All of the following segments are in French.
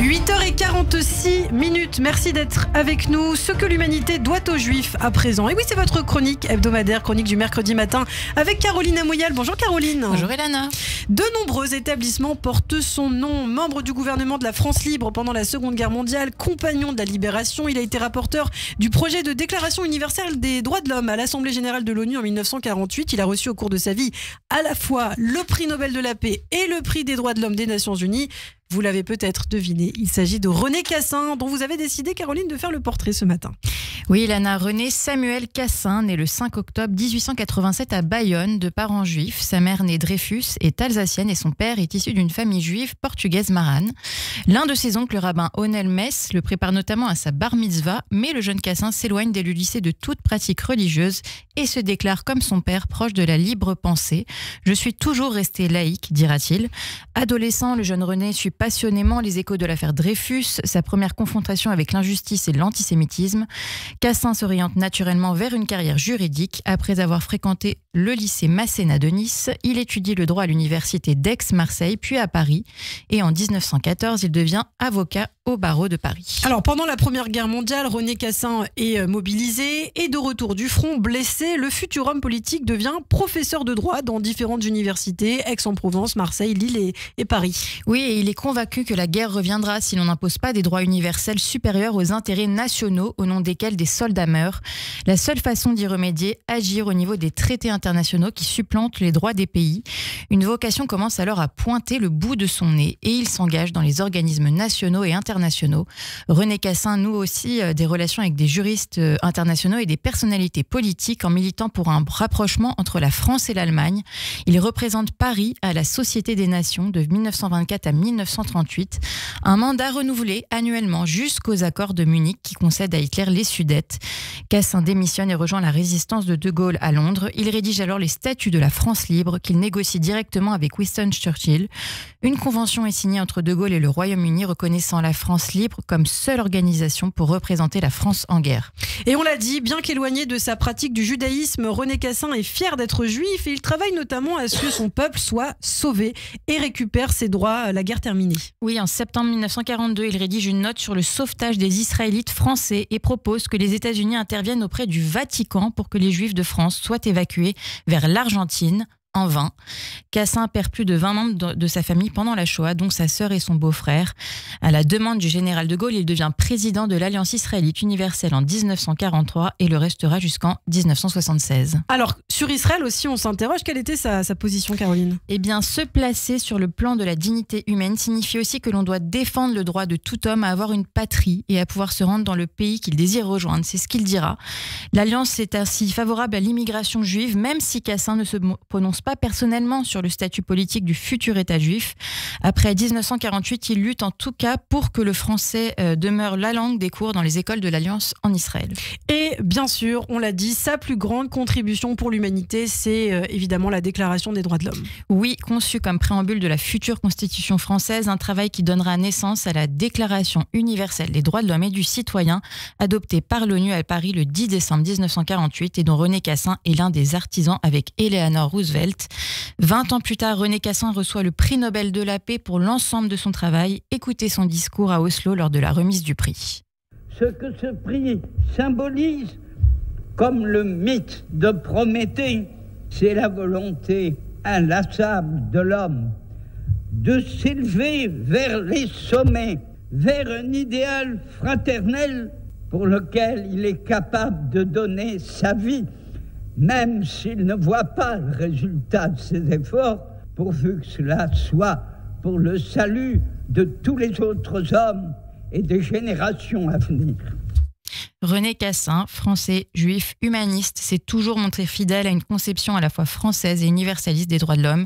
8h46. Merci d'être avec nous. Ce que l'humanité doit aux Juifs à présent. Et oui, c'est votre chronique hebdomadaire, chronique du mercredi matin avec Caroline Amouyal. Bonjour Caroline. Bonjour Elana. De nombreux établissements portent son nom. Membre du gouvernement de la France libre pendant la Seconde Guerre mondiale, compagnon de la Libération, il a été rapporteur du projet de déclaration universelle des droits de l'homme à l'Assemblée générale de l'ONU en 1948. Il a reçu au cours de sa vie à la fois le prix Nobel de la paix et le prix des droits de l'homme des Nations Unies. Vous l'avez peut-être deviné, il s'agit de René Cassin, dont vous avez décidé, Caroline, de faire le portrait ce matin. Oui, Elana, René Samuel Cassin, né le 5 octobre 1887 à Bayonne, de parents juifs. Sa mère, née Dreyfus, est alsacienne et son père est issu d'une famille juive portugaise marane. L'un de ses oncles, le rabbin Onel Mess, le prépare notamment à sa bar mitzvah, mais le jeune Cassin s'éloigne dès le lycée de toute pratique religieuse et se déclare comme son père proche de la libre pensée. « Je suis toujours resté laïque », dira-t-il. Adolescent, le jeune René suit passionnément les échos de l'affaire Dreyfus, sa première confrontation avec l'injustice et l'antisémitisme. Cassin s'oriente naturellement vers une carrière juridique. Après avoir fréquenté le lycée Masséna de Nice, il étudie le droit à l'université d'Aix-Marseille, puis à Paris. Et en 1914, il devient avocat au barreau de Paris. Alors, pendant la Première Guerre mondiale, René Cassin est mobilisé et de retour du front, blessé. Le futur homme politique devient professeur de droit dans différentes universités, Aix-en-Provence, Marseille, Lille et Paris. Oui, et il est convaincu que la guerre reviendra si l'on n'impose pas des droits universels supérieurs aux intérêts nationaux au nom desquels des soldats meurent. La seule façon d'y remédier, agir au niveau des traités internationaux qui supplantent les droits des pays. Une vocation commence alors à pointer le bout de son nez et il s'engage dans les organismes nationaux et internationaux. René Cassin noue aussi des relations avec des juristes internationaux et des personnalités politiques en militant pour un rapprochement entre la France et l'Allemagne. Il représente Paris à la Société des Nations de 1924 à 1938, un mandat renouvelé annuellement jusqu'aux accords de Munich qui concèdent à Hitler les Sudètes. Cassin démissionne et rejoint la résistance de De Gaulle à Londres. Il rédige alors les statuts de la France libre qu'il négocie directement avec Winston Churchill. Une convention est signée entre De Gaulle et le Royaume-Uni reconnaissant la France libre comme seule organisation pour représenter la France en guerre. Et on l'a dit, bien qu'éloigné de sa pratique du judaïsme, René Cassin est fier d'être juif et il travaille notamment à ce que son peuple soit sauvé et récupère ses droits à la guerre terminée. Oui, en septembre 1942, il rédige une note sur le sauvetage des Israélites français et propose que les États-Unis interviennent auprès du Vatican pour que les Juifs de France soient évacués vers l'Argentine. En vain. Cassin perd plus de 20 membres de sa famille pendant la Shoah, dont sa sœur et son beau-frère. À la demande du général de Gaulle, il devient président de l'Alliance israélite universelle en 1943 et le restera jusqu'en 1976. Alors, sur Israël aussi, on s'interroge. Quelle était sa position, Caroline ? Eh bien, se placer sur le plan de la dignité humaine signifie aussi que l'on doit défendre le droit de tout homme à avoir une patrie et à pouvoir se rendre dans le pays qu'il désire rejoindre. C'est ce qu'il dira. L'Alliance est ainsi favorable à l'immigration juive, même si Cassin ne se prononce pas personnellement sur le statut politique du futur État juif. Après 1948, il lutte en tout cas pour que le français demeure la langue des cours dans les écoles de l'Alliance en Israël. Et bien sûr, on l'a dit, sa plus grande contribution pour l'humanité, c'est évidemment la Déclaration des droits de l'homme. Oui, conçue comme préambule de la future Constitution française, un travail qui donnera naissance à la Déclaration universelle des droits de l'homme et du citoyen, adoptée par l'ONU à Paris le 10 décembre 1948 et dont René Cassin est l'un des artisans avec Eleanor Roosevelt. 20 ans plus tard, René Cassin reçoit le prix Nobel de la paix pour l'ensemble de son travail. Écoutez son discours à Oslo lors de la remise du prix. Ce que ce prix symbolise, comme le mythe de Prométhée, c'est la volonté inlassable de l'homme de s'élever vers les sommets, vers un idéal fraternel pour lequel il est capable de donner sa vie, même s'il ne voit pas le résultat de ses efforts, pourvu que cela soit pour le salut de tous les autres hommes et des générations à venir. René Cassin, français, juif, humaniste, s'est toujours montré fidèle à une conception à la fois française et universaliste des droits de l'homme.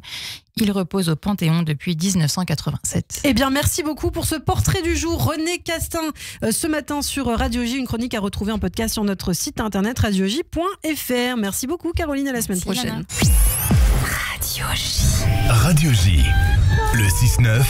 Il repose au Panthéon depuis 1987. Eh bien, merci beaucoup pour ce portrait du jour. René Cassin, ce matin sur Radio J, une chronique à retrouver en podcast sur notre site internet radioj.fr. Merci beaucoup, Caroline, à la semaine prochaine. Radio J. Le 6-9.